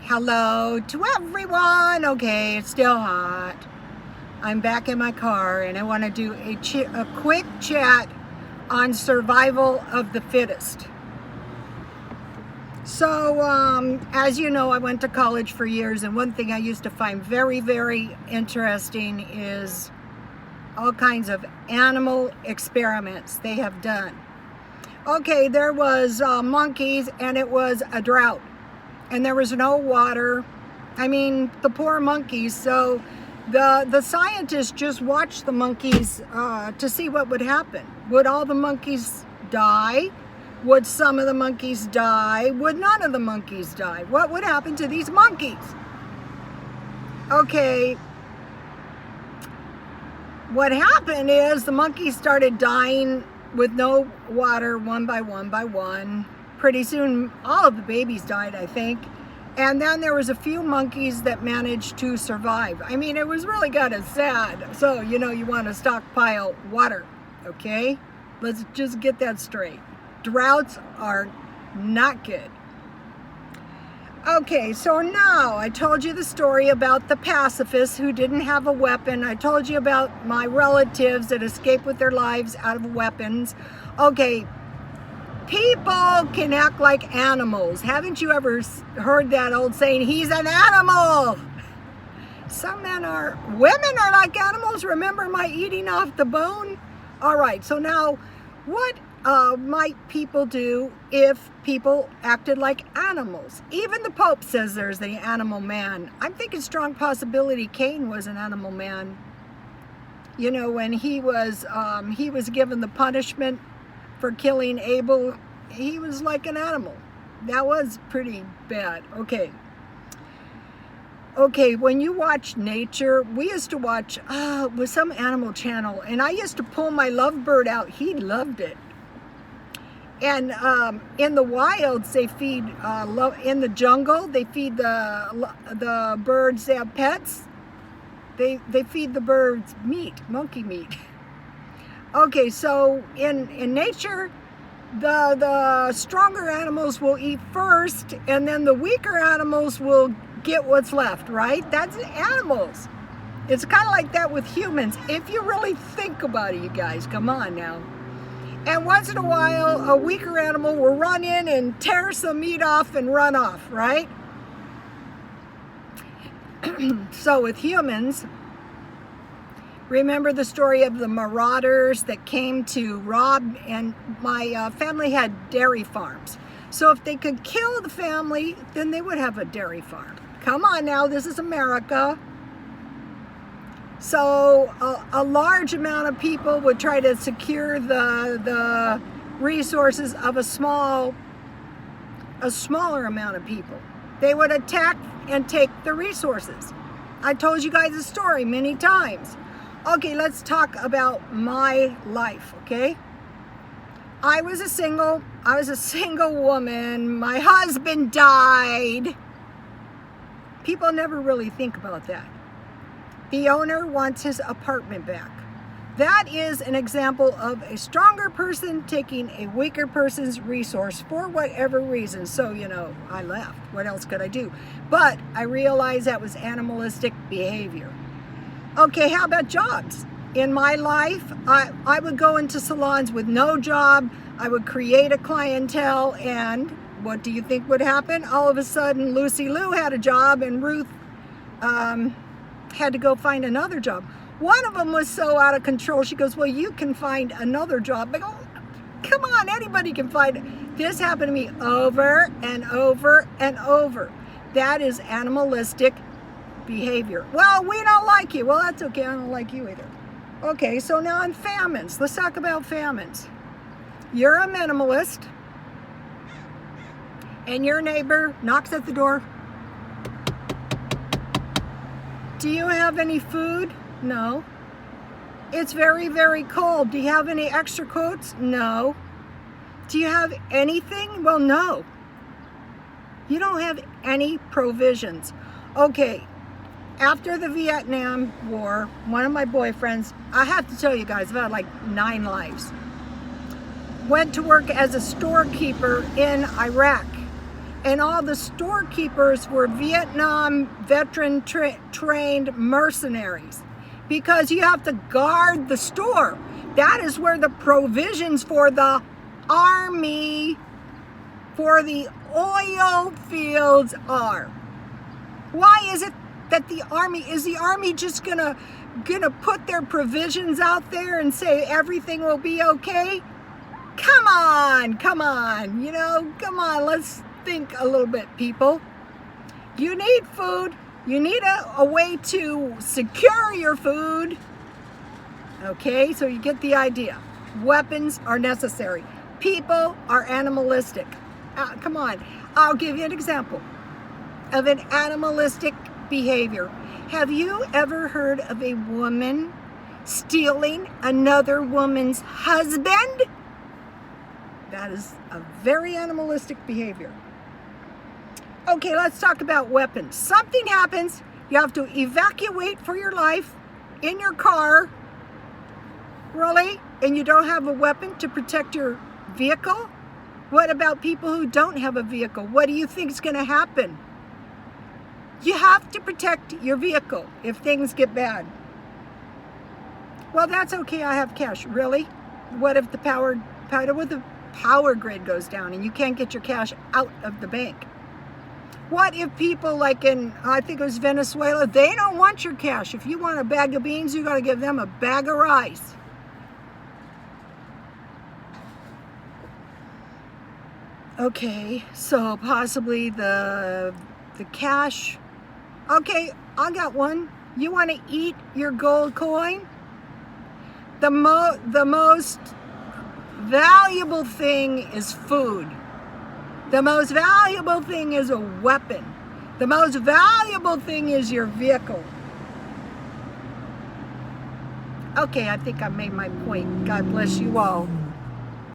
Hello to everyone. Okay, it's still hot. I'm back in my car and I want to do a quick chat on survival of the fittest. So, as you know, I went to college for years, and one thing I used to find very, very interesting is all kinds of animal experiments they have done. Okay, there was monkeys, and it was a drought, and there was no water. I mean, the poor monkeys. So the scientists just watched the monkeys to see what would happen. Would all the monkeys die? Would some of the monkeys die? Would none of the monkeys die? What would happen to these monkeys? Okay, what happened is the monkeys started dying with no water one by one by one. Pretty soon all of the babies died, I think. And then there was a few monkeys that managed to survive. I mean, it was really kind of sad. So, you know, you want to stockpile water, okay? Let's just get that straight. Droughts are not good. Okay, so now I told you the story about the pacifists who didn't have a weapon. I told you about my relatives that escaped with their lives out of weapons. Okay, people can act like animals. Haven't you ever heard that old saying, he's an animal? Some men are. Women are like animals. Remember my eating off the bone? All right, so now what might people do if people acted like animals? Even the Pope says there's the animal man. I'm thinking strong possibility Cain was an animal man. You know, when he was given the punishment for killing Abel, he was like an animal. That was pretty bad. Okay, when you watch nature, we used to watch with some animal channel, and I used to pull my lovebird out. He loved it. And in the wilds, they feed, in the jungle, they feed the birds, they have pets. They feed the birds meat, monkey meat. Okay, so in nature, the stronger animals will eat first, and then the weaker animals will get what's left, right? That's animals. It's kind of like that with humans. If you really think about it, you guys, come on now. And once in a while, a weaker animal will run in and tear some meat off and run off, right? So with humans, remember the story of the marauders that came to rob, and my family had dairy farms. So if they could kill the family, then they would have a dairy farm. Come on now, this is America. So a large amount of people would try to secure the resources of a smaller amount of people. They would attack and take the resources. I told you guys a story many times. Okay, let's talk about my life, okay? I was a single woman. My husband died. People never really think about that. The owner wants his apartment back. That is an example of a stronger person taking a weaker person's resource for whatever reason. So, you know, I left. What else could I do? But I realized that was animalistic behavior. Okay, how about jobs? In my life, I would go into salons with no job. I would create a clientele, and what do you think would happen? All of a sudden, Lucy Lou had a job, and Ruth had to go find another job. One of them was so out of control, she goes, well, you can find another job. I go, come on, anybody can find it. This happened to me over and over and over. That is animalistic behavior. Well, we don't like you. Well, that's okay, I don't like you either. Okay, so now on famines. Let's talk about famines. You're a minimalist, and your neighbor knocks at the door. Do you have any food? No. It's very, very cold. Do you have any extra coats? No. Do you have anything? Well, no. You don't have any provisions. Okay, after the Vietnam War, one of my boyfriends, I have to tell you guys, I've had like 9 lives, went to work as a storekeeper in Iraq. And all the storekeepers were Vietnam veteran trained mercenaries, because you have to guard the store. That is where the provisions for the army, for the oil fields are. Why is it that the army just gonna put their provisions out there and say everything will be okay? Come on, come on, let's think a little bit, people. You need food. You need a way to secure your food. Okay, so you get the idea. Weapons are necessary. People are animalistic. Come on, I'll give you an example of an animalistic behavior. Have you ever heard of a woman stealing another woman's husband? That is a very animalistic behavior. Okay, let's talk about weapons. Something happens, you have to evacuate for your life in your car, really, and you don't have a weapon to protect your vehicle? What about people who don't have a vehicle? What do you think is going to happen? You have to protect your vehicle if things get bad. Well, that's okay, I have cash. Really? What if the power grid goes down and you can't get your cash out of the bank? What if people like in, I think it was Venezuela, they don't want your cash. If you want a bag of beans, you got to give them a bag of rice. Okay, so possibly the cash. Okay, I got one. You want to eat your gold coin? The most valuable thing is food. The most valuable thing is a weapon. The most valuable thing is your vehicle. Okay, I think I made my point. God bless you all.